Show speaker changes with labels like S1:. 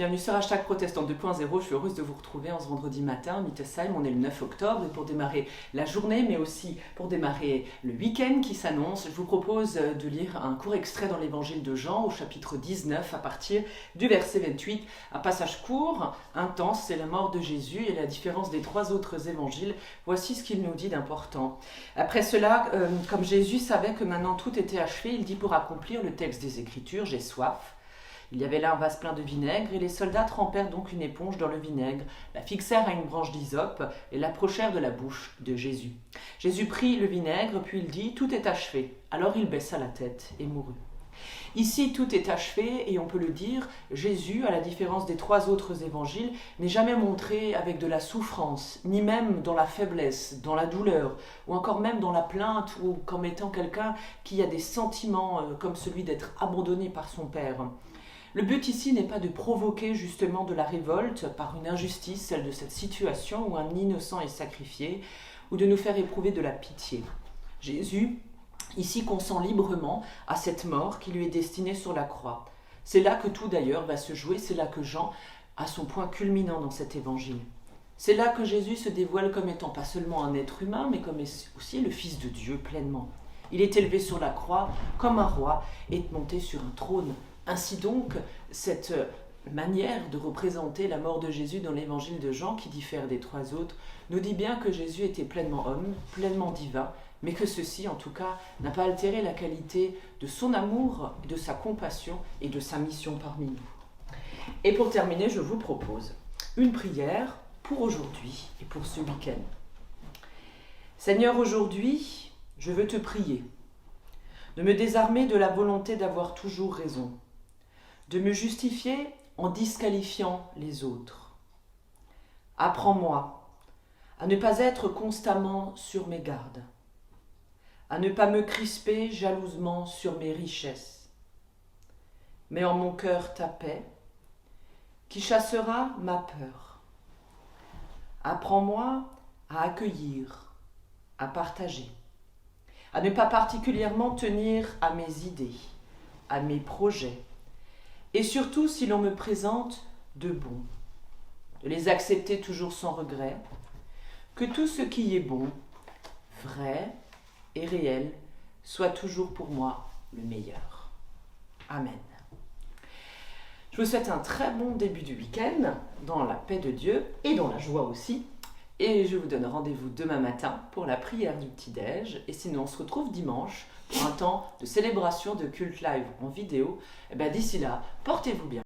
S1: bienvenue sur Hashtag Protestant 2.0. Je suis heureuse de vous retrouver en ce vendredi matin, Mittesheim. On est le 9 octobre et pour démarrer la journée, mais aussi pour démarrer le week-end qui s'annonce, je vous propose de lire un court extrait dans l'évangile de Jean au chapitre 19 à partir du verset 28. Un passage court, intense, c'est la mort de Jésus et la différence des trois autres évangiles. Voici ce qu'il nous dit d'important. Après cela, comme Jésus savait que maintenant tout était achevé, il dit pour accomplir le texte des Écritures, j'ai soif. Il y avait là un vase plein de vinaigre, et les soldats trempèrent donc une éponge dans le vinaigre, la fixèrent à une branche d'hysope, et l'approchèrent de la bouche de Jésus. Jésus prit le vinaigre, puis il dit « Tout est achevé ». Alors il baissa la tête et mourut. Ici, tout est achevé, et on peut le dire, Jésus, à la différence des trois autres évangiles, n'est jamais montré avec de la souffrance, ni même dans la faiblesse, dans la douleur, ou encore même dans la plainte, ou comme étant quelqu'un qui a des sentiments comme celui d'être abandonné par son Père. Le but ici n'est pas de provoquer justement de la révolte par une injustice, celle de cette situation où un innocent est sacrifié, ou de nous faire éprouver de la pitié. Jésus, ici, consent librement à cette mort qui lui est destinée sur la croix. C'est là que tout d'ailleurs va se jouer, c'est là que Jean a son point culminant dans cet évangile. C'est là que Jésus se dévoile comme étant pas seulement un être humain, mais comme aussi le Fils de Dieu pleinement. Il est élevé sur la croix comme un roi et monté sur un trône. Ainsi donc, cette manière de représenter la mort de Jésus dans l'évangile de Jean, qui diffère des trois autres, nous dit bien que Jésus était pleinement homme, pleinement divin, mais que ceci, en tout cas, n'a pas altéré la qualité de son amour, de sa compassion et de sa mission parmi nous. Et pour terminer, je vous propose une prière pour aujourd'hui et pour ce week-end. Seigneur, aujourd'hui, je veux te prier de me désarmer de la volonté d'avoir toujours raison, de me justifier en disqualifiant les autres. Apprends-moi à ne pas être constamment sur mes gardes, à ne pas me crisper jalousement sur mes richesses. Mets en mon cœur ta paix, qui chassera ma peur. Apprends-moi à accueillir, à partager, à ne pas particulièrement tenir à mes idées, à mes projets, et surtout si l'on me présente de bon, de les accepter toujours sans regret, que tout ce qui est bon, vrai et réel soit toujours pour moi le meilleur. Amen. Je vous souhaite un très bon début du week-end, dans la paix de Dieu et dans la joie aussi. Et je vous donne rendez-vous demain matin pour la prière du petit-déj. Et sinon, on se retrouve dimanche pour un temps de célébration de culte live en vidéo. Et bien d'ici là, portez-vous bien.